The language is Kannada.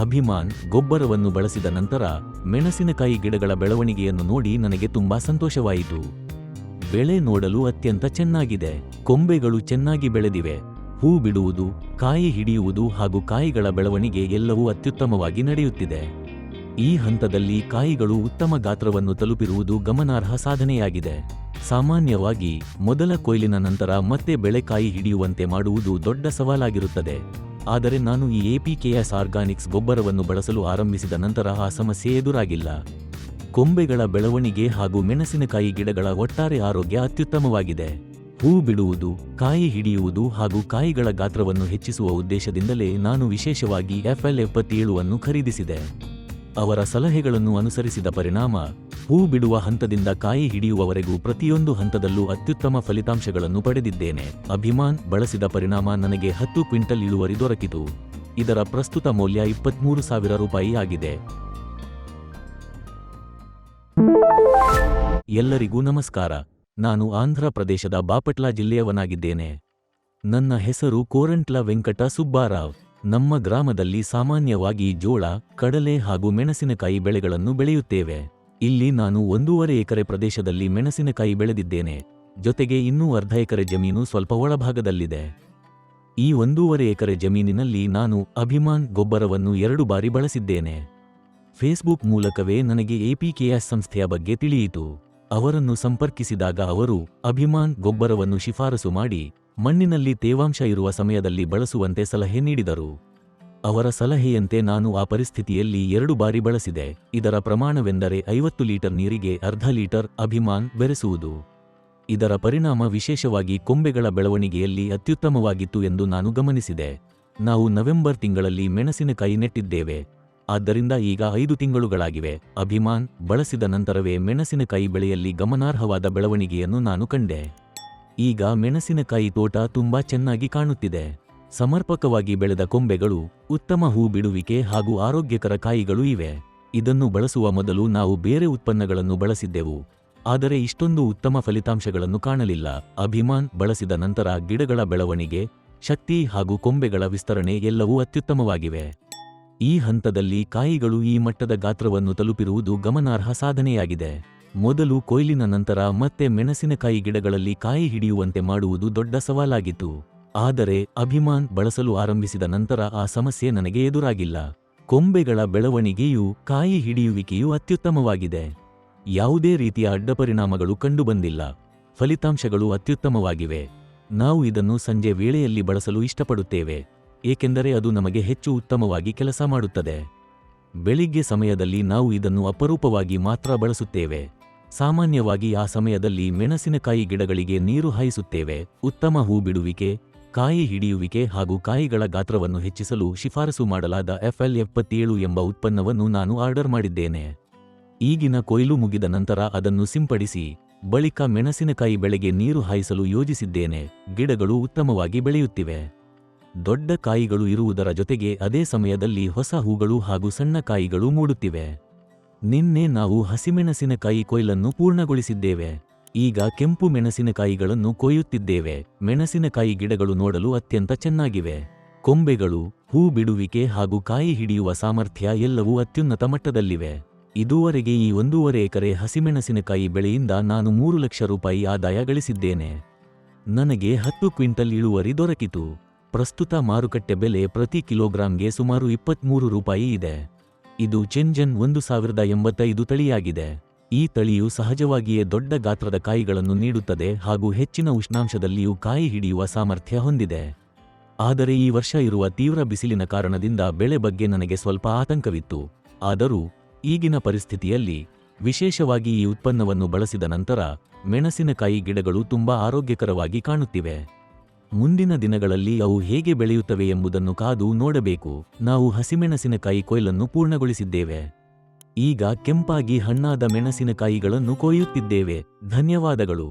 ಅಭಿಮಾನ್ ಗೊಬ್ಬರವನ್ನು ಬಳಸಿದ ನಂತರ ಮೆಣಸಿನಕಾಯಿ ಗಿಡಗಳ ಬೆಳವಣಿಗೆಯನ್ನು ನೋಡಿ ನನಗೆ ತುಂಬಾ ಸಂತೋಷವಾಯಿತು. ಬೆಳೆ ನೋಡಲು ಅತ್ಯಂತ ಚೆನ್ನಾಗಿದೆ. ಕೊಂಬೆಗಳು ಚೆನ್ನಾಗಿ ಬೆಳೆದಿವೆ. ಹೂ ಬಿಡುವುದು, ಕಾಯಿ ಹಿಡಿಯುವುದು ಹಾಗೂ ಕಾಯಿಗಳ ಬೆಳವಣಿಗೆ ಎಲ್ಲವೂ ಅತ್ಯುತ್ತಮವಾಗಿ ನಡೆಯುತ್ತಿದೆ. ಈ ಹಂತದಲ್ಲಿ ಕಾಯಿಗಳು ಉತ್ತಮ ಗಾತ್ರವನ್ನು ತಲುಪಿರುವುದು ಗಮನಾರ್ಹ ಸಾಧನೆಯಾಗಿದೆ. ಸಾಮಾನ್ಯವಾಗಿ ಮೊದಲ ಕೊಯ್ಲಿನ ನಂತರ ಮತ್ತೆ ಬೆಳೆ ಕಾಯಿ ಹಿಡಿಯುವಂತೆ ಮಾಡುವುದು ದೊಡ್ಡ ಸವಾಲಾಗಿರುತ್ತದೆ. ಆದರೆ ನಾನು ಈ APKS ಆರ್ಗಾನಿಕ್ಸ್ ಗೊಬ್ಬರವನ್ನು ಬಳಸಲು ಆರಂಭಿಸಿದ ನಂತರ ಆ ಸಮಸ್ಯೆ ಎದುರಾಗಿಲ್ಲ. ಕೊಂಬೆಗಳ ಬೆಳವಣಿಗೆ ಹಾಗೂ ಮೆಣಸಿನಕಾಯಿ ಗಿಡಗಳ ಒಟ್ಟಾರೆ ಆರೋಗ್ಯ ಅತ್ಯುತ್ತಮವಾಗಿದೆ. ಹೂ ಬಿಡುವುದು, ಕಾಯಿ ಹಿಡಿಯುವುದು ಹಾಗೂ ಕಾಯಿಗಳ ಗಾತ್ರವನ್ನು ಹೆಚ್ಚಿಸುವ ಉದ್ದೇಶದಿಂದಲೇ ನಾನು ವಿಶೇಷವಾಗಿ FL77 ಅನ್ನು ಖರೀದಿಸಿದೆ. ಅವರ ಸಲಹೆಗಳನ್ನು ಅನುಸರಿಸಿದ ಪರಿಣಾಮ ಹೂ ಬಿಡುವ ಹಂತದಿಂದ ಕಾಯಿ ಹಿಡಿಯುವವರೆಗೂ ಪ್ರತಿಯೊಂದು ಹಂತದಲ್ಲೂ ಅತ್ಯುತ್ತಮ ಫಲಿತಾಂಶಗಳನ್ನು ಪಡೆದಿದ್ದೇನೆ. ಅಭಿಮಾನ್ ಬಳಸಿದ ಪರಿಣಾಮ ನನಗೆ 10 ಕ್ವಿಂಟಲ್ ಇಳುವರಿ ದೊರಕಿತು. ಇದರ ಪ್ರಸ್ತುತ ಮೌಲ್ಯ 23,000 ರೂಪಾಯಿ ಆಗಿದೆ. ಎಲ್ಲರಿಗೂ ನಮಸ್ಕಾರ. ನಾನು ಆಂಧ್ರ ಪ್ರದೇಶದ ಬಾಪಟ್ಲ ಜಿಲ್ಲೆಯವನಾಗಿದ್ದೇನೆ. ನನ್ನ ಹೆಸರು ಕೋರಂಟ್ಲ ವೆಂಕಟ ಸುಬ್ಬಾರಾವ್. ನಮ್ಮ ಗ್ರಾಮದಲ್ಲಿ ಸಾಮಾನ್ಯವಾಗಿ ಜೋಳ, ಕಡಲೆ ಹಾಗೂ ಮೆಣಸಿನಕಾಯಿ ಬೆಳೆಗಳನ್ನು ಬೆಳೆಯುತ್ತೇವೆ. ಇಲ್ಲಿ ನಾನು 1.5 ಎಕರೆ ಪ್ರದೇಶದಲ್ಲಿ ಮೆಣಸಿನಕಾಯಿ ಬೆಳೆದಿದ್ದೇನೆ. ಜೊತೆಗೆ ಇನ್ನೂ ಅರ್ಧ ಎಕರೆ ಜಮೀನು ಸ್ವಲ್ಪ ಒಳಭಾಗದಲ್ಲಿದೆ. ಈ 1.5 ಎಕರೆ ಜಮೀನಿನಲ್ಲಿ ನಾನು ಅಭಿಮಾನ್ ಗೊಬ್ಬರವನ್ನು 2 ಬಾರಿ ಬಳಸಿದ್ದೇನೆ. ಫೇಸ್ಬುಕ್ ಮೂಲಕವೇ ನನಗೆ APKS ಸಂಸ್ಥೆಯ ಬಗ್ಗೆ ತಿಳಿಯಿತು. ಅವರನ್ನು ಸಂಪರ್ಕಿಸಿದಾಗ ಅವರು ಅಭಿಮಾನ್ ಗೊಬ್ಬರವನ್ನು ಶಿಫಾರಸು ಮಾಡಿ ಮಣ್ಣಿನಲ್ಲಿ ತೇವಾಂಶ ಇರುವ ಸಮಯದಲ್ಲಿ ಬಳಸುವಂತೆ ಸಲಹೆ ನೀಡಿದರು. ಅವರ ಸಲಹೆಯಂತೆ ನಾನು ಆ ಪರಿಸ್ಥಿತಿಯಲ್ಲಿ 2 ಬಾರಿ ಬಳಸಿದೆ. ಇದರ ಪ್ರಮಾಣವೆಂದರೆ 50 ಲೀಟರ್ ನೀರಿಗೆ ಅರ್ಧ ಲೀಟರ್ ಅಭಿಮಾನ್ ಬೆರೆಸುವುದು. ಇದರ ಪರಿಣಾಮ ವಿಶೇಷವಾಗಿ ಕೊಂಬೆಗಳ ಬೆಳವಣಿಗೆಯಲ್ಲಿ ಅತ್ಯುತ್ತಮವಾಗಿತ್ತು ಎಂದು ನಾನು ಗಮನಿಸಿದೆ. ನಾವು ನವೆಂಬರ್ ತಿಂಗಳಲ್ಲಿ ಮೆಣಸಿನಕಾಯಿ ನೆಟ್ಟಿದ್ದೇವೆ. ಆದ್ದರಿಂದ ಈಗ 5 ತಿಂಗಳುಗಳಾಗಿವೆ. ಅಭಿಮಾನ್ ಬಳಸಿದ ನಂತರವೇ ಮೆಣಸಿನಕಾಯಿ ಬೆಳೆಯಲ್ಲಿ ಗಮನಾರ್ಹವಾದ ಬೆಳವಣಿಗೆಯನ್ನು ನಾನು ಕಂಡೆ. ಈಗ ಮೆಣಸಿನಕಾಯಿ ತೋಟ ತುಂಬಾ ಚೆನ್ನಾಗಿ ಕಾಣುತ್ತಿದೆ. ಸಮರ್ಪಕವಾಗಿ ಬೆಳೆದ ಕೊಂಬೆಗಳು, ಉತ್ತಮ ಹೂ ಬಿಡುವಿಕೆ ಹಾಗೂ ಆರೋಗ್ಯಕರ ಕಾಯಿಗಳು ಇವೆ. ಇದನ್ನು ಬಳಸುವ ಮೊದಲು ನಾವು ಬೇರೆ ಉತ್ಪನ್ನಗಳನ್ನು ಬಳಸಿದ್ದೆವು. ಆದರೆ ಇಷ್ಟೊಂದು ಉತ್ತಮ ಫಲಿತಾಂಶಗಳನ್ನು ಕಾಣಲಿಲ್ಲ. ಅಭಿಮಾನ್ ಬಳಸಿದ ನಂತರ ಗಿಡಗಳ ಬೆಳವಣಿಗೆ, ಶಕ್ತಿ ಹಾಗೂ ಕೊಂಬೆಗಳ ವಿಸ್ತರಣೆ ಎಲ್ಲವೂ ಅತ್ಯುತ್ತಮವಾಗಿವೆ. ಈ ಹಂತದಲ್ಲಿ ಕಾಯಿಗಳು ಈ ಮಟ್ಟದ ಗಾತ್ರವನ್ನು ತಲುಪಿರುವುದು ಗಮನಾರ್ಹ ಸಾಧನೆಯಾಗಿದೆ. ಮೊದಲು ಕೊಯ್ಲಿನ ನಂತರ ಮತ್ತೆ ಮೆಣಸಿನಕಾಯಿ ಗಿಡಗಳಲ್ಲಿ ಕಾಯಿ ಹಿಡಿಯುವಂತೆ ಮಾಡುವುದು ದೊಡ್ಡ ಸವಾಲಾಗಿತ್ತು. ಆದರೆ ಅಭಿಮಾನ್ ಬಳಸಲು ಆರಂಭಿಸಿದ ನಂತರ ಆ ಸಮಸ್ಯೆ ನನಗೆ ಎದುರಾಗಿಲ್ಲ. ಕೊಂಬೆಗಳ ಬೆಳವಣಿಗೆಯೂ ಕಾಯಿ ಹಿಡಿಯುವಿಕೆಯೂ ಅತ್ಯುತ್ತಮವಾಗಿದೆ. ಯಾವುದೇ ರೀತಿಯ ಅಡ್ಡಪರಿಣಾಮಗಳು ಕಂಡುಬಂದಿಲ್ಲ. ಫಲಿತಾಂಶಗಳು ಅತ್ಯುತ್ತಮವಾಗಿವೆ. ನಾವು ಇದನ್ನು ಸಂಜೆ ವೇಳೆಯಲ್ಲಿ ಬಳಸಲು ಇಷ್ಟಪಡುತ್ತೇವೆ, ಏಕೆಂದರೆ ಅದು ನಮಗೆ ಹೆಚ್ಚು ಉತ್ತಮವಾಗಿ ಕೆಲಸ ಮಾಡುತ್ತದೆ. ಬೆಳಿಗ್ಗೆ ಸಮಯದಲ್ಲಿ ನಾವು ಇದನ್ನು ಅಪರೂಪವಾಗಿ ಮಾತ್ರ ಬಳಸುತ್ತೇವೆ. ಸಾಮಾನ್ಯವಾಗಿ ಆ ಸಮಯದಲ್ಲಿ ಮೆಣಸಿನಕಾಯಿ ಗಿಡಗಳಿಗೆ ನೀರು ಹಾಯಿಸುತ್ತೇವೆ. ಉತ್ತಮ ಹೂ ಬಿಡುವಿಕೆ, ಕಾಯಿ ಹಿಡಿಯುವಿಕೆ ಹಾಗೂ ಕಾಯಿಗಳ ಗಾತ್ರವನ್ನು ಹೆಚ್ಚಿಸಲು ಶಿಫಾರಸು ಮಾಡಲಾದ FL77 ಎಂಬ ಉತ್ಪನ್ನವನ್ನು ನಾನು ಆರ್ಡರ್ ಮಾಡಿದ್ದೇನೆ. ಈಗಿನ ಕೊಯ್ಲು ಮುಗಿದ ನಂತರ ಅದನ್ನು ಸಿಂಪಡಿಸಿ ಬಳಿಕ ಮೆಣಸಿನಕಾಯಿ ಬೆಳೆಗೆ ನೀರು ಹಾಯಿಸಲು ಯೋಜಿಸಿದ್ದೇನೆ. ಗಿಡಗಳು ಉತ್ತಮವಾಗಿ ಬೆಳೆಯುತ್ತಿವೆ. ದೊಡ್ಡ ಕಾಯಿಗಳು ಇರುವುದರ ಜೊತೆಗೆ ಅದೇ ಸಮಯದಲ್ಲಿ ಹೊಸ ಹೂಗಳು ಹಾಗೂ ಸಣ್ಣ ಕಾಯಿಗಳು ಮೂಡುತ್ತಿವೆ. ನಿನ್ನೆ ನಾವು ಹಸಿಮೆಣಸಿನಕಾಯಿ ಕೊಯ್ಲನ್ನು ಪೂರ್ಣಗೊಳಿಸಿದ್ದೇವೆ. ಈಗ ಕೆಂಪು ಮೆಣಸಿನಕಾಯಿಗಳನ್ನು ಕೊಯ್ಯುತ್ತಿದ್ದೇವೆ. ಮೆಣಸಿನಕಾಯಿ ಗಿಡಗಳು ನೋಡಲು ಅತ್ಯಂತ ಚೆನ್ನಾಗಿವೆ. ಕೊಂಬೆಗಳು, ಹೂ ಬಿಡುವಿಕೆ ಹಾಗೂ ಕಾಯಿ ಹಿಡಿಯುವ ಸಾಮರ್ಥ್ಯ ಎಲ್ಲವೂ ಅತ್ಯುನ್ನತ ಮಟ್ಟದಲ್ಲಿವೆ. ಇದುವರೆಗೆ ಈ 1.5 ಎಕರೆ ಹಸಿಮೆಣಸಿನಕಾಯಿ ಬೆಳೆಯಿಂದ ನಾನು 3 ಲಕ್ಷ ರೂಪಾಯಿ ಆದಾಯ ಗಳಿಸಿದ್ದೇನೆ. ನನಗೆ 10 ಕ್ವಿಂಟಲ್ ಇಳುವರಿ ದೊರಕಿತು. ಪ್ರಸ್ತುತ ಮಾರುಕಟ್ಟೆ ಬೆಲೆ ಪ್ರತಿ ಕಿಲೋಗ್ರಾಂಗೆ ಸುಮಾರು 23 ರೂಪಾಯಿ ಇದೆ. ಇದು ಚೆಂಜನ್ 1085 ತಳಿಯಾಗಿದೆ. ಈ ತಳಿಯು ಸಹಜವಾಗಿಯೇ ದೊಡ್ಡ ಗಾತ್ರದ ಕಾಯಿಗಳನ್ನು ನೀಡುತ್ತದೆ ಹಾಗೂ ಹೆಚ್ಚಿನ ಉಷ್ಣಾಂಶದಲ್ಲಿಯೂ ಕಾಯಿ ಹಿಡಿಯುವ ಸಾಮರ್ಥ್ಯ ಹೊಂದಿದೆ. ಆದರೆ ಈ ವರ್ಷ ಇರುವ ತೀವ್ರ ಬಿಸಿಲಿನ ಕಾರಣದಿಂದ ಬೆಳೆ ಬಗ್ಗೆ ನನಗೆ ಸ್ವಲ್ಪ ಆತಂಕವಿತ್ತು. ಆದರೂ ಈಗಿನ ಪರಿಸ್ಥಿತಿಯಲ್ಲಿ, ವಿಶೇಷವಾಗಿ ಈ ಉತ್ಪನ್ನವನ್ನು ಬಳಸಿದ ನಂತರ, ಮೆಣಸಿನಕಾಯಿ ಗಿಡಗಳು ತುಂಬಾ ಆರೋಗ್ಯಕರವಾಗಿ ಕಾಣುತ್ತಿವೆ. ಮುಂದಿನ ದಿನಗಳಲ್ಲಿ ಅವು ಹೇಗೆ ಬೆಳೆಯುತ್ತವೆ ಎಂಬುದನ್ನು ಕಾದು ನೋಡಬೇಕು. ನಾವು ಹಸಿಮೆಣಸಿನಕಾಯಿ ಕೊಯ್ಲನ್ನು ಪೂರ್ಣಗೊಳಿಸಿದ್ದೇವೆ. ಈಗ ಕೆಂಪಾಗಿ ಹಣ್ಣಾದ ಮೆಣಸಿನಕಾಯಿಗಳನ್ನು ಕೊಯ್ಯುತ್ತಿದ್ದೇವೆ. ಧನ್ಯವಾದಗಳು.